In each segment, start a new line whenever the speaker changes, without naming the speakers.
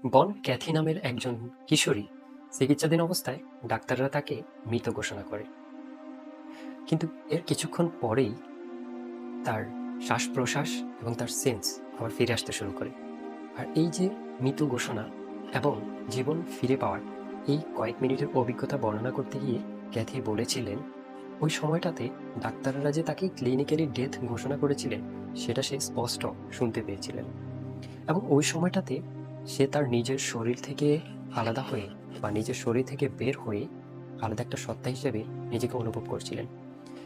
বন ক্যাথি নামের একজন কিশোরী চিকিৎসাধীন অবস্থায় ডাক্তাররা তাকে মৃত ঘোষণা করে। কিন্তু এর কিছুক্ষণ পরেই তার শ্বাস-প্রশ্বাস এবং তার সেন্স আবার ফিরে আসতে শুরু করে। আর এই যে মৃত ঘোষণা এবং জীবন ফিরে পাওয়ার এই কয়েক মিনিটের অভিজ্ঞতা বর্ণনা করতে গিয়ে ক্যাথি বলেছিলেন, ওই সময়টাতে ডাক্তাররা যে তাকে ক্লিনিক্যালি ডেথ ঘোষণা করেছিলেন সেটা সে স্পষ্ট শুনতে পেয়েছিলেন। এবং ওই সময়টাতে সে তার নিজের শরীর থেকে আলাদা হয়ে বা নিজের শরীর থেকে বের হয়ে আলাদা একটা সত্তা হিসেবে নিজেকে অনুভব করছিলেন।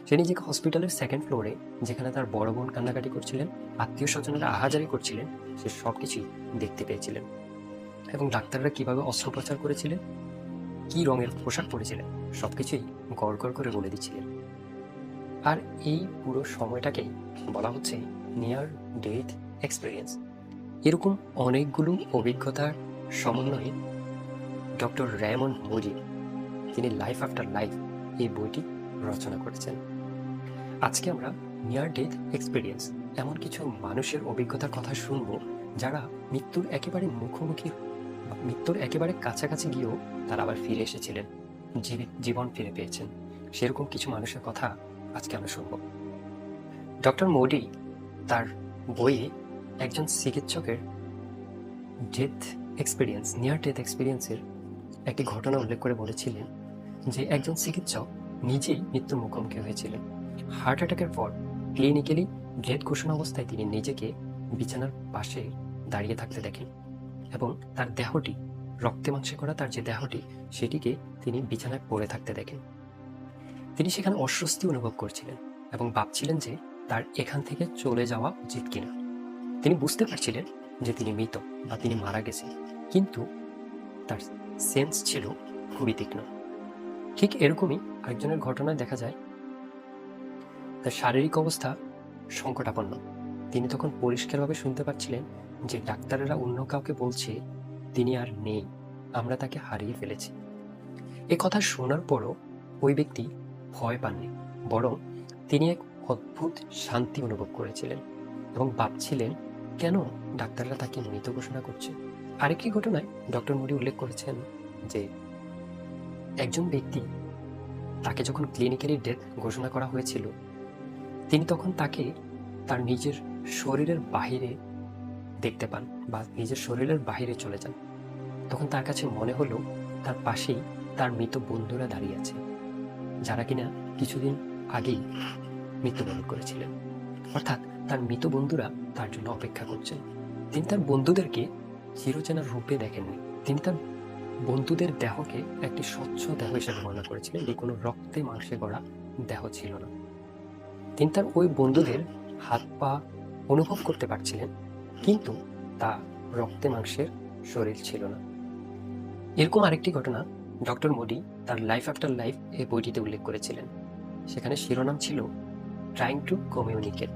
সে নিজেকে হসপিটালের সেকেন্ড ফ্লোরে, যেখানে তার বড় বোন কান্নাকাটি করছিলেন, আত্মীয় স্বজনেরা আহাজারি করছিলেন, সে সব কিছুই দেখতে পেয়েছিলেন। এবং ডাক্তাররা কিভাবে অস্ত্রোপচার করেছিলেন, কি রঙের পোশাক পরেছিলেন, সবকিছুই গড় গড় করে বলে দিচ্ছিলেন। আর এই পুরো সময়টাকেই বলা হচ্ছে নিয়ার ডেথ এক্সপিরিয়েন্স। এরকম অনেকগুলো অভিজ্ঞতার সমন্বয়ে ডক্টর রেমন মুরি তিনি লাইফ আফটার লাইফ এই বইটি রচনা করেছেন। আজকে আমরা নিয়ার ডেথ এক্সপিরিয়েন্স এমন কিছু মানুষের অভিজ্ঞতার কথা শুনব যারা মৃত্যুর একেবারে মুখোমুখি, মৃত্যুর একেবারে কাছাকাছি গিয়েও তারা আবার ফিরে এসেছিলেন, জীবন ফিরে পেয়েছেন। সেরকম কিছু মানুষের কথা আজকে আমরা শুনব। ডক্টর মোডি তার বইয়ে একজন চিকিৎসকের ডেথ এক্সপিরিয়েন্স, নিয়ার ডেথ এক্সপিরিয়েন্সের একটি ঘটনা উল্লেখ করে বলেছিলেন যে একজন চিকিৎসক নিজেই মৃত্যুর মুখোমুখি হয়েছিলেন। হার্ট অ্যাটাকের পর ক্লিনিক্যালি ডেথ ঘোষণা অবস্থায় তিনি নিজেকে বিছানার পাশে দাঁড়িয়ে থাকতে দেখেন এবং তার দেহটি, রক্তে মাংসে করা তার যে দেহটি, সেটিকে তিনি বিছানায় পড়ে থাকতে দেখেন। তিনি সেখানে অস্বস্তি অনুভব করছিলেন এবং ভাবছিলেন যে তার এখান থেকে চলে যাওয়া উচিত কিনা। তিনি বুঝতে পারছিলেন যে তিনি মৃত বা তিনি মারা গেছেন, কিন্তু তার সেন্স ছিল খুবই তীক্ষ্ণ। ঠিক এরকমই আরেকজনের ঘটনায় দেখা যায় তার শারীরিক অবস্থা সংকটাপন্ন। তিনি তখন পরিষ্কারভাবে শুনতে পাচ্ছিলেন যে ডাক্তারেরা অন্য কাউকে বলছে তিনি আর নেই, আমরা তাকে হারিয়ে ফেলেছি। এ কথা শোনার পরও ওই ব্যক্তি ভয় পাননি, বরং তিনি এক অদ্ভুত শান্তি অনুভব করেছিলেন এবং ভাবছিলেন কেন ডাক্তাররা তাকে মৃত ঘোষণা করছে। আরেকটি ঘটনায় ডক্টর মুডি উল্লেখ করেছেন যে একজন ব্যক্তি, তাকে যখন ক্লিনিক্যালি ডেথ ঘোষণা করা হয়েছিল, তিনি তখন তাকে তার নিজের শরীরের বাহিরে দেখতে পান বা নিজের শরীরের বাহিরে চলে যান। তখন তার কাছে মনে হলো তার পাশেই তার মৃত বন্ধুরা দাঁড়িয়ে আছে, যারা কিনা কিছুদিন আগেই মৃত্যুবরণ করেছিলেন। অর্থাৎ তার মৃত বন্ধুরা তার জন্য অপেক্ষা করছেন। তিনি তার বন্ধুদেরকে চিরচেনা রূপে দেখেননি। তিনি তার বন্ধুদের দেহকে একটি স্বচ্ছ দেহ হিসেবে বর্ণনা করেছিলেন, যে কোনো রক্তে মাংসে গড়া দেহ ছিল না। তিনি তার ওই বন্ধুদের হাত পা অনুভব করতে পারছিলেন, কিন্তু তা রক্তে মাংসের শরীর ছিল না। এরকম আরেকটি ঘটনা ডক্টর মোডি তার লাইফ আফটার লাইফ এই বইটিতে উল্লেখ করেছিলেন। সেখানে শিরোনাম ছিল ট্রাইং টু কমিউনিকেট।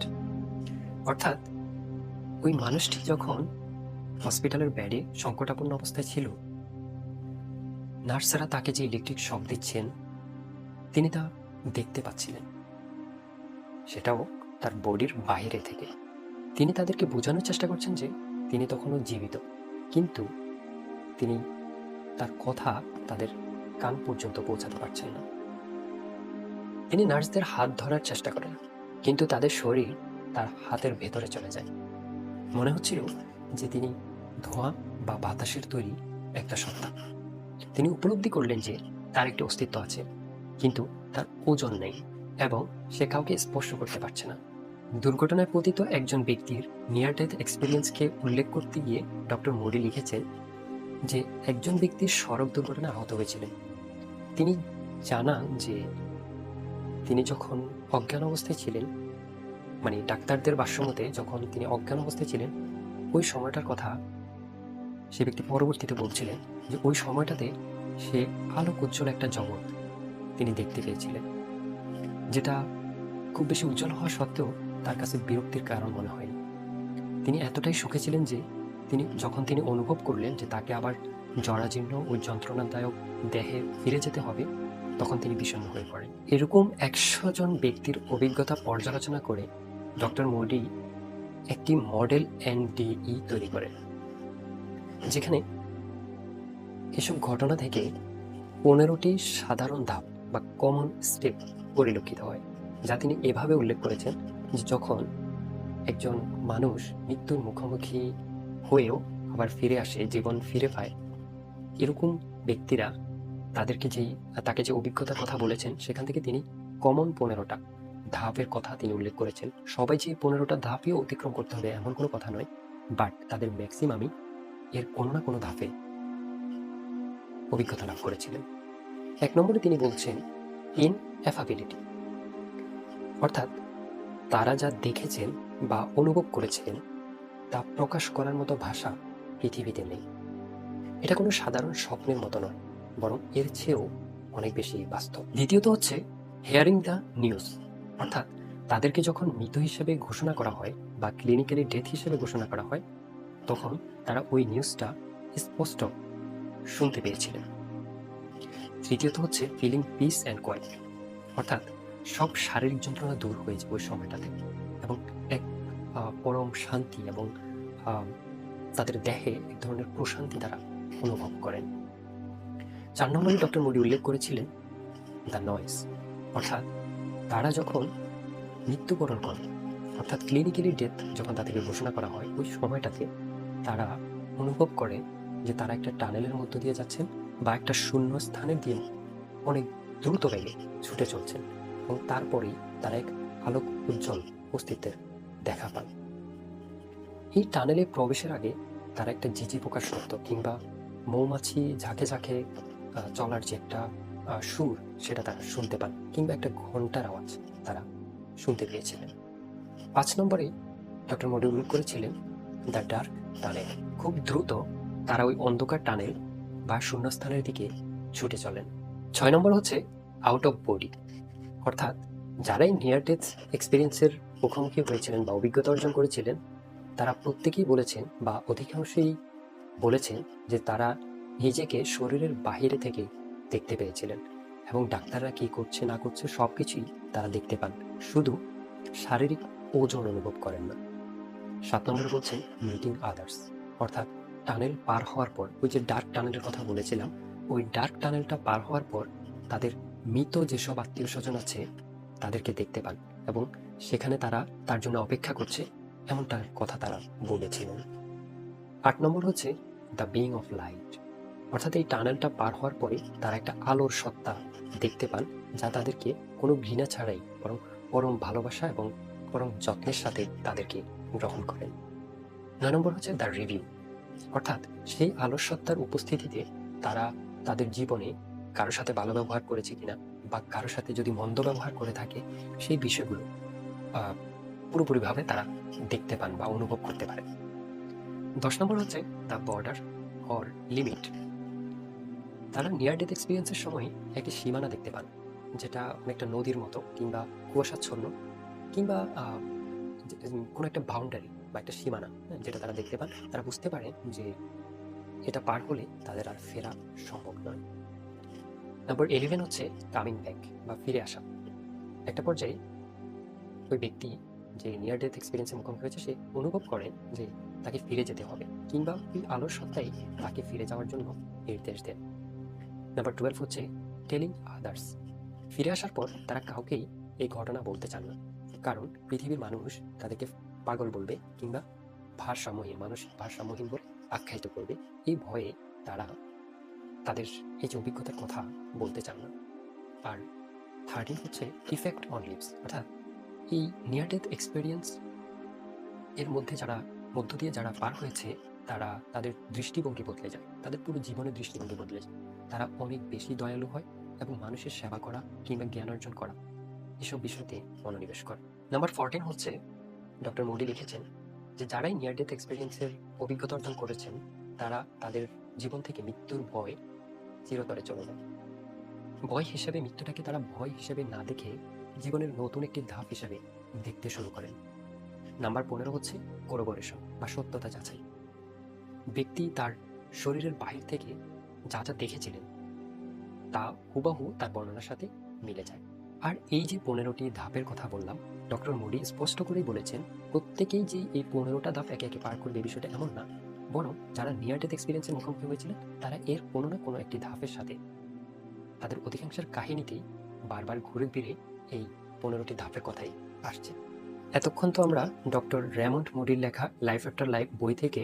অর্থাৎ ওই মানুষটি যখন হসপিটালের বেডে সংকটাপন্ন অবস্থায় ছিল, নার্সরা তাকে যে ইলেকট্রিক শক দিচ্ছেন তিনি তা দেখতে পাচ্ছিলেন, সেটাও তার বডির বাইরে থেকে। তিনি তাদেরকে বোঝানোর চেষ্টা করছেন যে তিনি তখনও জীবিত, কিন্তু তিনি তার কথা তাদের কান পর্যন্ত পৌঁছাতে পারছেন না। তিনি নার্সদের হাত ধরার চেষ্টা করেন, কিন্তু তাদের শরীর তার হাতের ভেতরে চলে যায়। মনে হচ্ছিল যে তিনি ধোঁয়া বা বাতাসের তৈরি একটা সত্তা। তিনি উপলব্ধি করলেন যে তার একটি অস্তিত্ব আছে, কিন্তু তার ওজন নেই এবং সে কাউকে স্পর্শ করতে পারছে না। দুর্ঘটনায় পতিত একজন ব্যক্তির নিয়ার ডেথ এক্সপিরিয়েন্সকে উল্লেখ করতে গিয়ে ডক্টর মোডি লিখেছেন যে একজন ব্যক্তি সড়ক দুর্ঘটনায় আহত হয়েছিলেন। তিনি জানান যে তিনি যখন অজ্ঞান অবস্থায় ছিলেন, মানে ডাক্তারদের ভাষ্যমতে যখন তিনি অজ্ঞান অবস্থায় ছিলেন, ওই সময়টার কথা সে ব্যক্তি পরবর্তীতে বলছিলেন যে ওই সময়টাতে সে আলোক উজ্জ্বল একটা জগৎ তিনি দেখতে পেয়েছিলেন, যেটা খুব বেশি উজ্জ্বল হওয়া সত্ত্বেও তার কাছে বিরক্তির কারণ মনে হয়নি। তিনি এতটাই সুখে ছিলেন যে যখন তিনি অনুভব করলেন যে তাকে আবার জরাজীর্ণ ও যন্ত্রণাদায়ক দেহে ফিরে যেতে হবে, তখন তিনি বিষণ্ণ হয়ে পড়েন। এরকম 100 জন ব্যক্তির অভিজ্ঞতা পর্যালোচনা করে ডক্টর মোডি একটি মডেল এনডিই তৈরি করেন, যেখানে এসব ঘটনা থেকে 15টি সাধারণ ধাপ বা কমন স্টেপ পরিলক্ষিত হয়, যা তিনি এভাবে উল্লেখ করেছেন যে যখন একজন মানুষ মৃত্যুর মুখোমুখি হয়েও আবার ফিরে আসে, জীবন ফিরে পায়, এরকম ব্যক্তিরা তাকে যে অভিজ্ঞতার কথা বলেছেন সেখান থেকে তিনি কমন 15টা ধাপের কথা তিনি উল্লেখ করেছেন। সবাই যে 15টা ধাপই অতিক্রম করতে হবে এমন কোনো কথা নয়, বাট তাদের ম্যাক্সিমামই এর কোনো না কোনো ধাপে অভিজ্ঞতা লাভ করেছিলেন। 1 নম্বরে তিনি বলছেন ইনএফাবিলিটি, অর্থাৎ তারা যা দেখেছেন বা অনুভব করেছিলেন তা প্রকাশ করার মতো ভাষা পৃথিবীতে নেই। এটা কোনো সাধারণ স্বপ্নের মতো নয়, বরং এর চেয়েও অনেক বেশি বাস্তব। দ্বিতীয়ত হচ্ছে হেয়ারিং দ্য নিউজ, অর্থাৎ তাদেরকে যখন মৃত হিসেবে ঘোষণা করা হয় বা ক্লিনিক্যালি ডেথ হিসেবে ঘোষণা করা হয়, তখন তারা ওই নিউজটা স্পষ্ট শুনতে পেয়েছিলেন। তৃতীয়ত হচ্ছে ফিলিং পিস অ্যান্ড কোয়াইট, অর্থাৎ সব শারীরিক যন্ত্রণা দূর হয়ে যায় ওই সময়টাতে এবং এক পরম শান্তি এবং তাদের দেহে এক ধরনের প্রশান্তি তারা অনুভব করেন। 4 নম্বরে ডক্টর মুডি উল্লেখ করেছিলেন দ্য নয়েজ, অর্থাৎ তারা যখন মৃত্যুবরণ করে, অর্থাৎ ক্লিনিক্যালি ডেথ যখন তাদেরকে ঘোষণা করা হয়, ওই সময়টাতে তারা অনুভব করে যে তারা একটা টানেলের মধ্য দিয়ে যাচ্ছেন বা একটা শূন্য স্থানে দিয়ে অনেক দ্রুত বেগে ছুটে চলছেন এবং তারপরেই তারা এক আলোক উজ্জ্বল অস্তিত্বের দেখা পান। এই টানেলে প্রবেশের আগে তারা একটা ঝিঝি পোকার শব্দ কিংবা মৌমাছি ঝাঁকে ঝাঁকে চলার যে একটা সুর, সেটা তারা শুনতে পান, কিংবা একটা ঘন্টার আওয়াজ তারা শুনতে পেয়েছিলেন। 5 নম্বরে ডক্টর মোডি উল্লেখ করেছিলেন দ্য ডার্ক টানেল, খুব দ্রুত তারা ওই অন্ধকার টানেল বা শূন্যস্থানের দিকে ছুটে চলেন। 6 নম্বর হচ্ছে আউট অফ বডি, অর্থাৎ যারাই নিয়ার ডেথ এক্সপিরিয়েন্সের মুখোমুখি হয়েছিলেন বা অভিজ্ঞতা অর্জন করেছিলেন, তারা প্রত্যেকেই বলেছেন বা অধিকাংশই বলেছেন যে তারা নিজেকে শরীরের বাহিরে থেকে দেখতে পেয়েছিলেন এবং ডাক্তাররা কি করছে না করছে সবকিছুই তারা দেখতে পান, শুধু শারীরিক ওজন অনুভব করেন না। 7 নম্বর বলছেন মিটিং আদার্স, অর্থাৎ টানেল পার হওয়ার পর, ওই যে ডার্ক টানেলের কথা বলেছিলাম, ওই ডার্ক টানেলটা পার হওয়ার পর তাদের মৃত যেসব আত্মীয় স্বজন আছে তাদেরকে দেখতে পান এবং সেখানে তারা তার জন্য অপেক্ষা করছে এমনটার কথা তারা বলেছিলেন। 8 নম্বর হচ্ছে দ্য বিইং অফ লাইট, অর্থাৎ এই টানেলটা পার হওয়ার পরে তারা একটা আলোর সত্তা দেখতে পান যা তাদেরকে কোনো ঘৃণা ছাড়াই বরং পরম ভালোবাসা এবং পরম যত্নের সাথে তাদেরকে গ্রহণ করেন। 9 নম্বর হচ্ছে দ্য রিভিউ, অর্থাৎ সেই আলোর সত্তার উপস্থিতিতে তারা তাদের জীবনে কারোর সাথে ভালো ব্যবহার করেছে কিনা বা কারোর সাথে যদি মন্দ ব্যবহার করে থাকে সেই বিষয়গুলো পুরোপুরিভাবে তারা দেখতে পান বা অনুভব করতে পারেন। 10 নম্বর হচ্ছে দ্য বর্ডার অর লিমিট, তারা নিয়ার ডেথ এক্সপিরিয়েন্সের সময় একটি সীমানা দেখতে পান, যেটা অনেকটা নদীর মতো কিংবা কুয়াশাচ্ছন্ন কিংবা কোনো একটা বাউন্ডারি বা একটা সীমানা, যেটা তারা দেখতে পান। তারা বুঝতে পারেন যে এটা পার হলে তাদের আর ফেরা সম্ভব নয়। নম্বর 11 হচ্ছে কামিং ব্যাক বা ফিরে আসা। একটা পর্যায়ে ওই ব্যক্তি যে নিয়ার ডেথ এক্সপিরিয়েন্সের মুখোমুখি হয়েছে সে অনুভব করেন যে তাকে ফিরে যেতে হবে কিংবা ওই আলোর সত্তাই তাকে ফিরে যাওয়ার জন্য নির্দেশ দেন। নাম্বার 12 হচ্ছে টেলিং আদার্স, ফিরে আসার পর তারা কাউকেই এই ঘটনা বলতে চান না, কারণ পৃথিবীর মানুষ তাদেরকে পাগল বলবে কিংবা মানসিক ভারসাম্যহীন বলে আখ্যায়িত করবে। এই ভয়ে তারা তাদের এই যে অভিজ্ঞতার কথা বলতে চান না। আর 13 হচ্ছে ইফেক্ট অন লিভস, অর্থাৎ এই নিয়ার ডেথ এক্সপিরিয়েন্স এর মধ্য দিয়ে যারা পার হয়েছে তারা তাদের দৃষ্টিভঙ্গি বদলে যায়, তাদের পুরো জীবনের দৃষ্টিভঙ্গি বদলে যায়। তারা অনেক বেশি দয়ালু হয় এবং মানুষের সেবা করা কিংবা জ্ঞান অর্জন করা এসব বিষয়তে মনোনিবেশ করে। নাম্বার 14 হচ্ছে ডক্টর মোডি লিখেছেন যে যারাই নিয়ার ডেথ এক্সপিরিয়েন্সের অভিজ্ঞতা অর্জন করেছেন তারা তাদের জীবন থেকে মৃত্যুর ভয় চিরতরে চলে যায়। মৃত্যুটাকে তারা ভয় হিসেবে না দেখে জীবনের নতুন একটি ধাপ হিসেবে দেখতে শুরু করেন। নাম্বার 15 হচ্ছে কোরোবোরেশন বা সত্যতা যাচাই। ব্যক্তি তার শরীরের বাহির থেকে যা যা দেখেছিলেন তা হুবহু তার বর্ণনার সাথে মিলে যায়। আর এই যে 15টি ধাপের কথা বললাম, ডক্টর মোডি স্পষ্ট করেই বলেছেন প্রত্যেকেই যে এই 15টা ধাপ একে একে পার করবে বিষয়টা এমন না, বরং যারা নিয়ার ডেথ এক্সপিরিয়েন্সের মুখোমুখি হয়েছিলেন তারা এর কোনো না কোনো একটি ধাপের সাথে তাদের অধিকাংশের কাহিনীতেই বারবার ঘুরে ফিরে এই 15টি ধাপের কথাই আসছে। এতক্ষণ তো আমরা ডক্টর রেমন্ড মুডির লেখা লাইফ আফটার লাইফ বই থেকে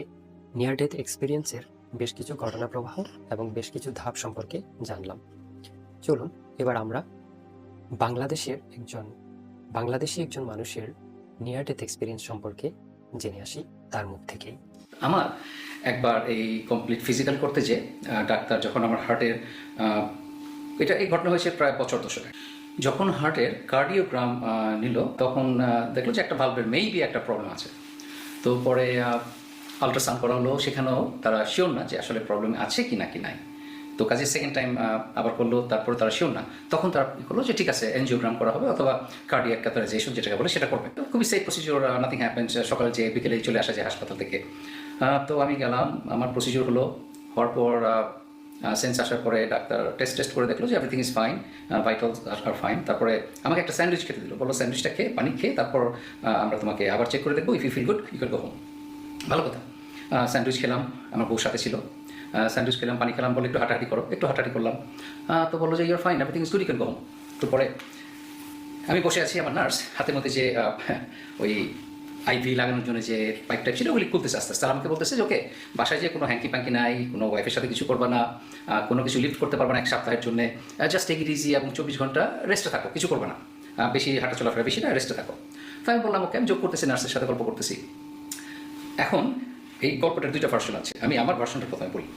নিয়ার ডেথ এক্সপিরিয়েন্সের বেশ কিছু ঘটনা প্রবাহ এবং বেশ কিছু ধাপ সম্পর্কে জানলাম। চলুন এবার আমরা বাংলাদেশি একজন মানুষের নিয়ার ডেথ এক্সপিরিয়েন্স সম্পর্কে জেনে আসি তার মুখ থেকেই।
আমার একবার এই কমপ্লিট ফিজিক্যাল করতে যে ডাক্তার যখন আমার হার্টের এই ঘটনা হয়েছে প্রায় বছর দশক। যখন হার্টের কার্ডিওগ্রাম নিল তখন দেখলো যে একটা ভালভের মেবি একটা প্রবলেম আছে। তো পরে আল্ট্রাসাউন্ড করা হলো, সেখানেও তারা শিওর না যে আসলে প্রবলেম আছে কি নাই। তো কাজে সেকেন্ড টাইম আবার করলো, তারপরে তারা শিওর না, তখন তারা করলো যে ঠিক আছে এনজিওগ্রাম করা হবে অথবা কার্ডিয়াক ক্যাথেটারাইজেশন যেটাকে বলে সেটা করবে। খুবই সেফ প্রসিডিওর, নাথিং হ্যাপেন্স, সকালে যে বিকেলে চলে আসা যায় হাসপাতাল থেকে। তো আমি গেলাম, আমার প্রসিডিওর হওয়ার পর সেন্স আসার পরে ডাক্তার টেস্ট করে দেখলো যে everything is fine, vitals are fine. তারপরে আমাকে একটা স্যান্ডউইচ খেতে দিল, বললো স্যান্ডউইচটা খেয়ে পানি খেয়ে তারপর আমরা তোমাকে আবার চেক করে দেখবো, if you feel good you can go home. ভালো কথা। স্যান্ডউইচ খেলাম, আমার বউর সাথে ছিল। স্যান্ডউইচ খেলাম, পানি খেলাম, বলে একটু হাঁটাহাঁটি করো, একটু হাঁটাহাঁটি করলাম। তো বললো যে you're fine, everything is good you can go home. তো পরে আমি বসে আছি, আমার নার্স হাতের মধ্যে যে ওই আইভি লাগানোর জন্য যে পাইপ টাইপ ছিল ওগুলি খুলতেছে আস্তে আস্তে। আমাকে বলতেছে যে ওকে বাসায় যে কোনো হ্যাঙ্কি প্যাঙ্কি নাই, কোনো ওয়াইফের সাথে কিছু করবা না, কোনো কিছু লিফট করতে পারবা না 1 সপ্তাহের জন্য, জাস্ট টেক ইট ইজি এবং 24 ঘন্টা রেস্টে থাকো, কিছু করবে না, বেশি হাঁটা চলাফেরা বেশি না, রেস্টে থাকো। তো আমি বললাম ওকে, আমি যোগ করতেছি, নার্সের সাথে গল্প করতেছি। এখন এই গল্পটার 2টা ভার্সন আছে, আমি আমার ভার্সনটা প্রথমে বলি।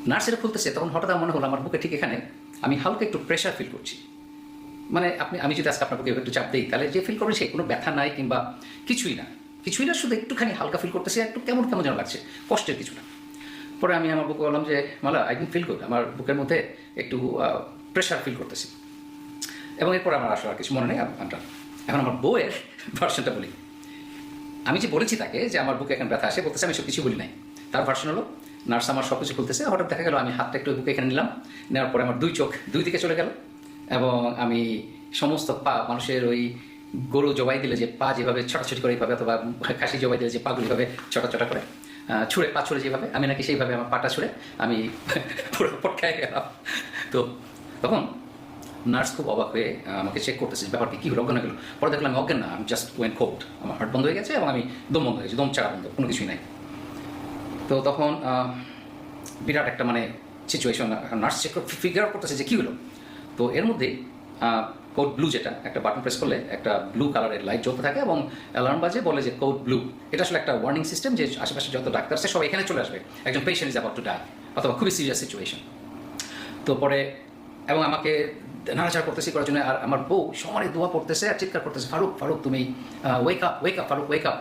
নার্স এটা খুলতেছে, তখন হঠাৎ মনে হলো আমার বুকে ঠিক এখানে আমি হালকা একটু প্রেশার ফিল করছি। মানে আমি যদি আজকে আপনার বুকে একটু চাপ দিই তাহলে যে ফিল করবেন সে কোনো ব্যথা নাই কিংবা কিছুই না, শুধু একটুখানি হালকা ফিল করতেছি, একটু কেমন যেন লাগছে, কষ্টের কিছু না। পরে আমি আমার বুকে বললাম যে মালা আই ক্যান ফিল গুড, আমার বুকের মধ্যে একটু প্রেশার ফিল করতেছি। এবং এরপর আমার আসলে আর কিছু মনে নেই। এখন আমার বউয়ের ভার্সনটা বলি। আমি যে বলেছি তাকে যে আমার বুকে এখন ব্যথা আসে, বলতেছে আমি সব কিছু বলি নাই। তার ভার্সন হলো নার্স আমার সব কিছু খুলতেছে, হঠাৎ দেখা গেল আমি হাতটা একটু বুকে এখানে নিলাম, নেওয়ার পরে আমার 2 চোখ 2 দিকে চলে গেল এবং আমি সমস্ত পা, মানুষের ওই গরু জবাই দিলে যে পা যেভাবে ছটাছটি করে এইভাবে, অথবা খাসি জবাই দিলে যে পাগুলি ভাবে ছটা করে ছুঁড়ে পা ছুঁড়ে যেভাবে, আমি নাকি সেইভাবে আমার পাটা ছুঁড়ে আমি পুরো পটকায় গেলাম। তো তখন নার্স খুব অবাক হয়ে আমাকে চেক করতেছে ব্যাপারটি কী হলো, অজ্ঞান হয়ে গেলো। পরে দেখলাম আমি অজ্ঞান না, আমি জাস্ট ওয়েন কোল্ড, আমার হার্ট বন্ধ হয়ে গেছে এবং আমি দম বন্ধ হয়ে গেছে, দম ছাড়া বন্ধ, কোনো কিছুই নাই। তো তখন বিরাট একটা মানে সিচুয়েশন, নার্স চেক ফিগার করতেছে যে কী হলো। তো এর মধ্যে কোড ব্লু, যেটা একটা বাটন প্রেস করলে একটা ব্লু কালারের লাইট জ্বলতে থাকে এবং অ্যালার্ম বাজে, বলে যে কোড ব্লু। এটা আসলে একটা ওয়ার্নিং সিস্টেম যে আশেপাশে যত ডাক্তার আছে সব এখানে চলে আসবে, একজন patient is about to die অথবা খুবই সিরিয়াস সিচুয়েশন। তো পরে এবং আমাকে নাড়াচাড়া করতেছি করার জন্য, আর আমার বউ সমানে দোয়া পড়তেছে আর চিৎকার করতেছে, ফারুক তুমি wake up Farooq wake up.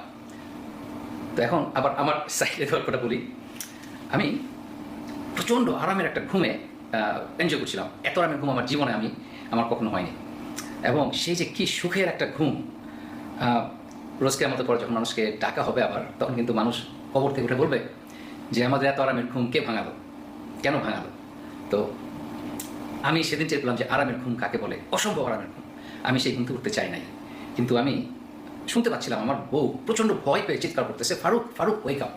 তো এখন আবার আমার সাইডে গল্পটা বলি। আমি প্রচণ্ড আরামের একটা ঘুমে এনজয় করছিলাম, এত আরামের ঘুম আমার জীবনে আমার কখনো হয়নি। এবং সেই যে কী সুখের একটা ঘুম, রোজকে আমাদের পরে যখন মানুষকে ডাকা হবে আবার, তখন কিন্তু মানুষ কবর থেকে উঠে বলবে যে আমাদের এত আরামের ঘুম কে ভাঙালো, কেন ভাঙালো। তো আমি সেদিন চেয়ে পেলাম যে আরামের ঘুম কাকে বলে, অসম্ভব আরামের ঘুম। আমি সেই ঘুম থেকে উঠতে চাই নাই, কিন্তু আমি শুনতে পাচ্ছিলাম আমার বউ প্রচণ্ড ভয় পেয়ে চিৎকার করতেছে ফারুক ওয়েক আপ,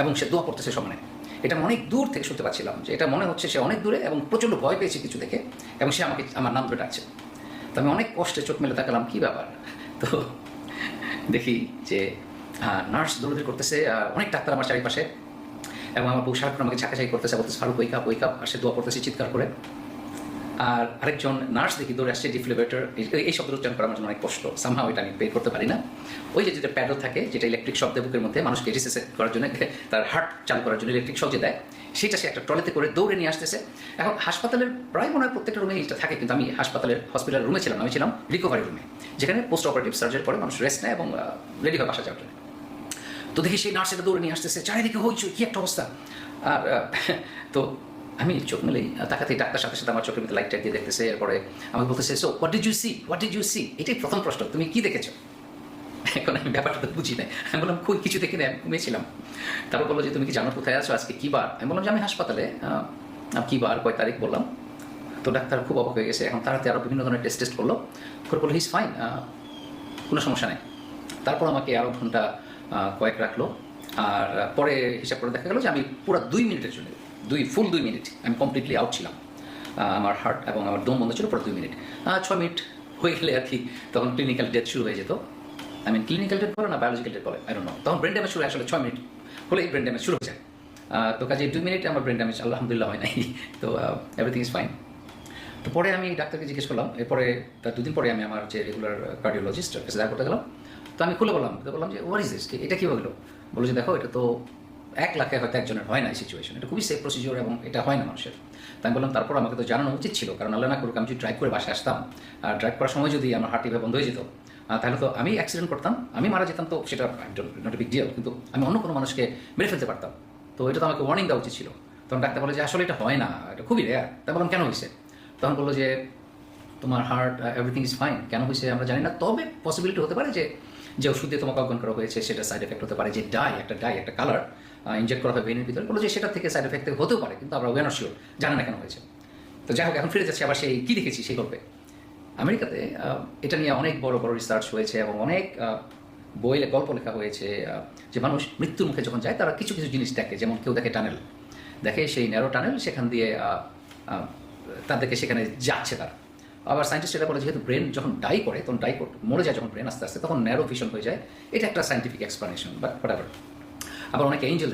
এবং সে দোয়া পড়তেছে সমানে। এটা অনেক দূর থেকে শুনতে পাচ্ছিলাম, যে এটা মনে হচ্ছে সে অনেক দূরে এবং প্রচণ্ড ভয় পেয়েছে কিছু দেখে, এবং সে আমাকে আমার নাম ধরে ডাকছে। তো আমি অনেক কষ্টে চোখ মেলে তাকালাম, কী ব্যাপার। তো দেখি যে নার্স দৌড়াদৌড়ি করতেছে, অনেক ডাক্তার আমার চারিপাশে, এবং আমার বউ সারাক্ষণ আমাকে ঝাঁকাঝাঁকি করতেছে, বলতেছে ফারুক ওয়েক আপ, আর সে দোয়া পড়তেছে চিৎকার করে। আর আরেকজন নার্স দেখি দৌড়ে আসছে, ডিফিব্রিলেটর, এই শব্দ উচ্চারণ করা আমার জন্য অনেক কষ্ট, সামহাও এটা আমি বের করতে পারি না। ওই যে যেটা প্যাডল থাকে, যেটা ইলেকট্রিক শক দেয় বুকের মধ্যে মানুষকে রিসেসেট করার জন্য, তার হার্ট চালু করার জন্য ইলেকট্রিক শক যে দেয়, সেটা সে একটা ট্রলিতে করে দৌড়ে নিয়ে আসতেছে। এখন হাসপাতালের প্রায় মনে হয় প্রত্যেকটা রুমে এটা থাকে, কিন্তু আমি হসপিটালের রুমে ছিলাম, আমি ছিলাম রিকভারি রুমে, যেখানে পোস্ট অপারেটিভ সার্জারি পরে মানুষ রেস্ট নেয় এবং রেডি হয় বাসা যাওয়ার জন্য। তো দেখি সেই নার্স এটা দৌড়ে নিয়ে আসতেছে, চারিদিকে হইচই, কী একটা অবস্থা। আর তো আমি চোখ মেলেই তাকাতেই ডাক্তার সাথে সাথে আমার চোখের ভিতরে লাইট দিয়ে দেখতেছে। এরপরে আমাকে বলতেছে so what did you see, এটাই প্রথম প্রশ্ন, তুমি কি দেখেছো। এখন আমি ব্যাপারটা তো বুঝি নাই, আমি বললাম কই কিছু দেখি না, আমি ঘুমিয়েছিলাম। তারপর বললো যে তুমি কি জানো কোথায় আছো, আজকে কী বার। আমি বললাম যে আমি হাসপাতালে। কী বার, কয় তারিখ বললাম। তো ডাক্তার খুব অবাক হয়ে গেছে, এখন তাড়াতাড়ি আরও বিভিন্ন ধরনের টেস্ট করলো, করে বললো হি ইজ ফাইন, কোনো সমস্যা নেই। তারপর আমাকে আরও ঘন্টা কয়েক রাখলো, আর পরে হিসাব করে দেখা গেল যে আমি পুরো 2 মিনিটের জন্য ফুল 2 মিনিট আমি কমপ্লিটলি আউট ছিলাম। আমার হার্ট এবং আমার দম বন্ধ ছিল পুরো 2 মিনিট। 6 মিনিট হয়ে গেলে আর কি তখন ক্লিনিক্যাল ডেথ শুরু হয়ে যেত। আই মিন ক্লিনিক্যাল ডেথ বলে না বায়োলজিক্যাল ডেথ বলে, আই ডোন্ট নো। তখন ব্রেন ড্যামেজ শুরু হয় আসলে 6 মিনিট হলেই ব্রেন ড্যামেজ শুরু হয়ে যায়। তো কাজে 2 মিনিটে আমার ব্রেন ড্যামেজ আলহামদুলিল্লাহ হয় নাই। তো এভরিথিং ইজ ফাইন। তো পরে আমি ডাক্তারকে জিজ্ঞেস করলাম, এরপরে তার 2 দিন পরে আমি আমার যে রেগুলার কার্ডিওলজিস্ট কাছে দেখা করতে গেলাম। তো আমি খুলে বললাম যে হোয়াট ইজ দিস, এটা কী হলো? বললো যে দেখো এটা তো 1 লাখে হয়তো একজনের হয় না এই সিচুয়েশন, এটা খুবই সেফ প্রসিজিওর এবং এটা হয় না মানুষের। তাই আমি বললাম তারপর আমাকে তো জানানো উচিত ছিল, কারণ আল্লাহ না করুক আমি যদি ড্রাইভ করে বাসায় আসতাম আর ড্রাইভ করার সময় যদি আমার হার্ট বন্ধ হয়ে যেত তাহলে তো আমি অ্যাক্সিডেন্ট করতাম, আমি মারা যেতাম, তো সেটা নট এ বিগ ডিল, কিন্তু আমি অন্য কোনো মানুষকে মেরে ফেলতে পারতাম। তো এটা তো আমাকে ওয়ার্নিং দেওয়া উচিত ছিল। তখন ডাক্তার বলে যে আসলে এটা হয় না, এটা খুবই রেয়ার। তাই বললাম কেন হয়েছে? তখন বললো যে তোমার হার্ট এভরিথিং ইজ ফাইন, কেন হয়েছে আমরা জানি না, তবে পসিবিলিটি হতে পারে যে ওষুধ দিয়ে তোমাকে অজ্ঞান করা হয়েছে সেটা সাইড এফেক্ট হতে পারে, যে একটা কালার ইনজেক্ট করা হয় ভেনের ভিতরে, বলো যে সেটা থেকে সাইড এফেক্ট হতেও পারে, কিন্তু আমরা ওয়েন শিওর, জানা না কেন হয়েছে। তো যাই হোক এখন ফিরে যাচ্ছি আবার সেই কী দেখেছি সেই গল্পে। আমেরিকাতে এটা নিয়ে অনেক বড় বড় রিসার্চ হয়েছে এবং অনেক গল্প লেখা হয়েছে যে মানুষ মৃত্যুর মুখে যখন যায় তারা কিছু কিছু জিনিস দেখে, যেমন কেউ দেখে টানেল, দেখে সেই ন্যারো টানেল, সেখান দিয়ে তাদেরকে সেখানে যাচ্ছে তারা। আবার সায়েন্টিস্ট এটা বলে যেহেতু ব্রেন যখন করে তখন মরে যায় যখন ব্রেন আস্তে আস্তে, তখন ন্যারো ভিশন হয়ে যায়। এটা একটা সায়েন্টিফিক এক্সপ্লানেশন, বাট হোয়াটএভার। আবার অনেকে এঞ্জেল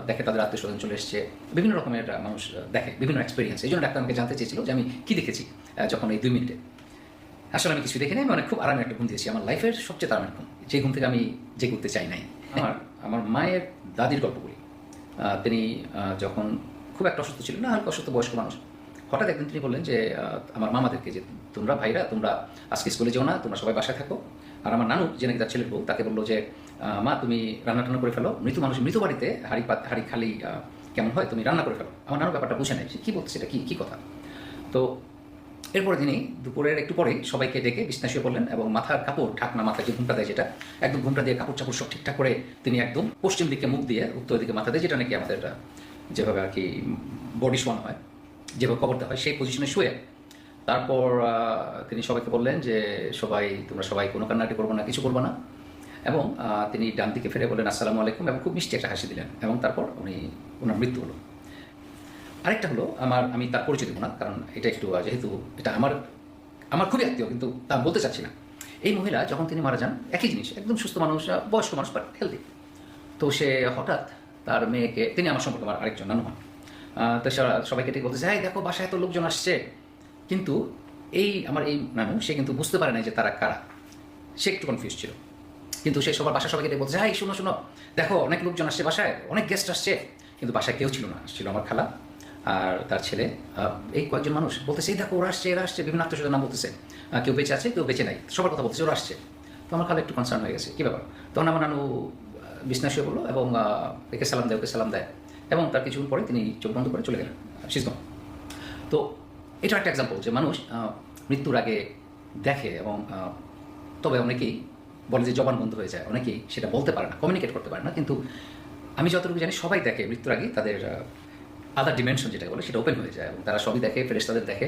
দেখে তাদের আত্মীয় স্বজন চলে এসছে, বিভিন্ন রকমের মানুষ দেখে, বিভিন্ন এক্সপিরিয়েন্স। এই জন্য ডাক্তার আমাকে জানতে চেয়েছিল যে আমি কী দেখেছি যখন এই 2 মিনিটে। আসলে আমি কিছু দেখিনি, আমি খুব আরামের একটা ঘুম দিয়েছি, আমার লাইফের সবচেয়ে আরামের ঘুম, যে ঘুম থেকে আমি জেগে উঠতে চাই নাই। আমার মায়ের দাদির গল্প বলি। তিনি যখন খুব একটা অসুস্থ ছিলেন না, হালকা অসুস্থ বয়স্ক মানুষ, হঠাৎ একদিন তিনি বললেন যে আমার মামাদেরকে যে তোমরা ভাইরা তোমরা আজকে স্কুলে যেও না, তোমরা সবাই বাসায় থাকো। আর আমার নানু যে নাকি তার ছেলের বউ, তাকে বললো যে মা তুমি রান্না টান্না করে ফেলো, মৃত বাড়িতে হাড়ি খালি কেমন হয়, তুমি রান্না করে ফেলো। আমার নানু ব্যাপারটা বুঝে নেয়, কী বলছে এটা কী কথা। তো এরপরে তিনি দুপুরের একটু পরেই সবাইকে ডেকে বিছনা শুয়ে পড়লেন এবং মাথার কাপড় ঢাকনা, মাথায় যে ঘুমটা দেয় যেটা, একদম ঘুমটা দিয়ে কাপড় চাপড় সব ঠিকঠাক করে তিনি একদম পশ্চিম দিকে মুখ দিয়ে উত্তর দিকে মাথা দেয়, যেটা নাকি আমাদের যেভাবে আর কি বডি শোয়ানো হয়, যেভাবে কবর দেওয়া হয় সেই পজিশনে শুয়ে তারপর তিনি সবাইকে বললেন যে তোমরা সবাই কোনো কান্নাকাটি করবো না, কিছু করবো না। এবং তিনি ডান দিকে ফিরে বললেন আসসালামু আলাইকুম এবং খুব মিষ্টি একটা হাসি দিলেন, এবং তারপর ওনার মৃত্যু হলো। আরেকটা হলো আমি তার পরিচয় দেবো না, কারণ এটা একটু যেহেতু এটা আমার খুবই আত্মীয়, কিন্তু তা বলতে চাচ্ছি না। এই মহিলা যখন তিনি মারা যান, একই জিনিস, একদম সুস্থ মানুষ, বয়স্ক মানুষ, বাট হেলদি। তো সে হঠাৎ তার মেয়েকে, তিনি আমার সম্পর্কে আমার আরেকজন নানু হন, তো সবাইকে ঠিক বলতেছে হ্যাঁ দেখো বাসায় এত লোকজন আসছে, কিন্তু আমার এই নানু সে কিন্তু বুঝতে পারে না যে তারা কারা, সে একটু কনফিউজ ছিল। কিন্তু সে সবাইকে ডেকে বলছে হ্যাঁ শোনো দেখো অনেক লোকজন আসছে বাসায়, অনেক গেস্ট আসছে, কিন্তু বাসায় কেউ ছিল না, ছিল আমার খালা আর তার ছেলে, এই কয়েকজন মানুষ। বলতেছে এই দেখো এরা আসছে, বিভিন্ন আত্মীয়স্বজনের নাম বলতেছে, কেউ বেঁচে আছে কেউ বেঁচে নাই, সবার কথা বলতেছে ওরা আসছে। তো আমার খালা একটু কনসার্ন হয়ে গেছে, কী ব্যাপার। তখন আমার নানু বিছনা শুয়ে বললো এবং একে সালাম দেয় এবং তার কিছুক্ষণ পরে তিনি চোখ বন্ধ করে চলে গেলেন, শিসগম। তো এটা একটা এক্সাম্পল যে মানুষ মৃত্যুর আগে দেখে, এবং তবে অনেকেই বলে যে জবান বন্ধ হয়ে যায়, অনেকেই সেটা বলতে পারে না, কমিউনিকেট করতে পারে না, কিন্তু আমি যতটুকু জানি সবাই দেখে মৃত্যুর আগে তাদের আদার ডিমেনশন যেটা বলে সেটা ওপেন হয়ে যায়, এবং তারা সবই দেখে, ফেরেশতাদের দেখে।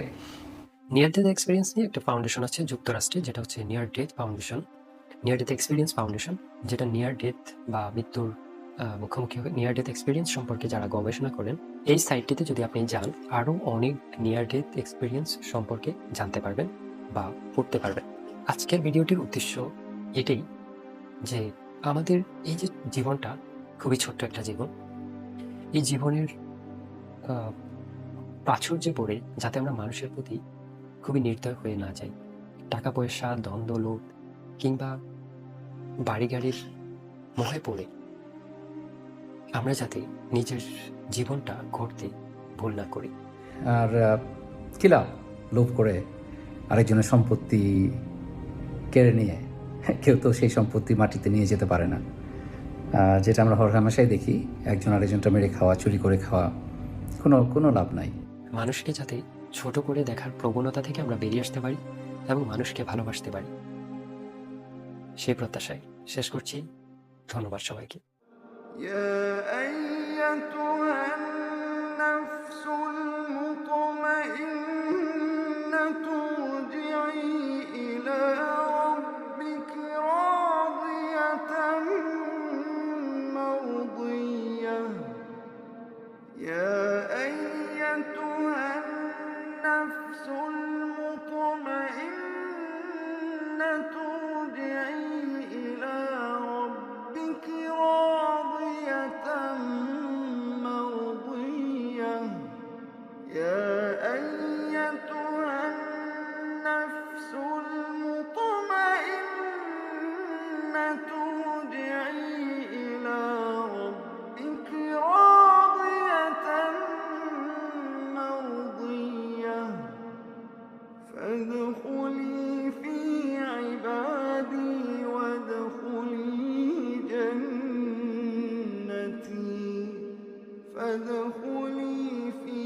নিয়ার ডেথ এক্সপিরিয়েন্স নিয়ে একটা ফাউন্ডেশন আছে যুক্তরাষ্ট্রে, যেটা হচ্ছে নিয়ার ডেথ এক্সপিরিয়েন্স ফাউন্ডেশন, যেটা নিয়ার ডেথ বা মৃত্যুর মুখোমুখি হয়ে নিয়ার ডেথ এক্সপিরিয়েন্স সম্পর্কে যারা গবেষণা করেন, এই সাইটটিতে যদি আপনি যান আরও অনেক নিয়ার ডেথ এক্সপিরিয়েন্স সম্পর্কে জানতে পারবেন বা পড়তে পারবেন। আজকের ভিডিওটির উদ্দেশ্য এটাই যে আমাদের এই যে জীবনটা খুবই ছোট্ট একটা জীবন, এই জীবনের প্রাচুর্যে পড়ে যাতে আমরা মানুষের প্রতি খুবই নির্দয় হয়ে না যাই, টাকা পয়সা, দ্বন্দ্ব, কিংবা বাড়ি গাড়ির মোহে পড়ে আমরা যাতে নিজের জীবনটা গড়তে ভুল না করি।
আর কি লাভ লোভ করে আরেকজনের সম্পত্তি কেড়ে নিয়ে, কেউ তো সেই সম্পত্তি মাটিতে নিয়ে যেতে পারে না। যেটা আমরা হরহামেশাই দেখি, একজন আরেকজনটা মেরে খাওয়া, চুরি করে খাওয়া, কোনো লাভ নাই।
মানুষকে যাতে ছোট করে দেখার প্রবণতা থেকে আমরা বেরিয়ে আসতে পারি এবং মানুষকে ভালোবাসতে পারি, সেই প্রত্যাশায় শেষ করছি। ধন্যবাদ সবাইকে।
يا أيتها النفس المطمئنة ارجعي إلى ربك راضية مرضية أيتها النفس المطمئنة ارجعي إلى ربك راضية مرضية يا أيتها النفس المطمئنة ارجعي إلى ربك راضية مرضية فادخلي في عبادي وادخلي جنتي فادخلي في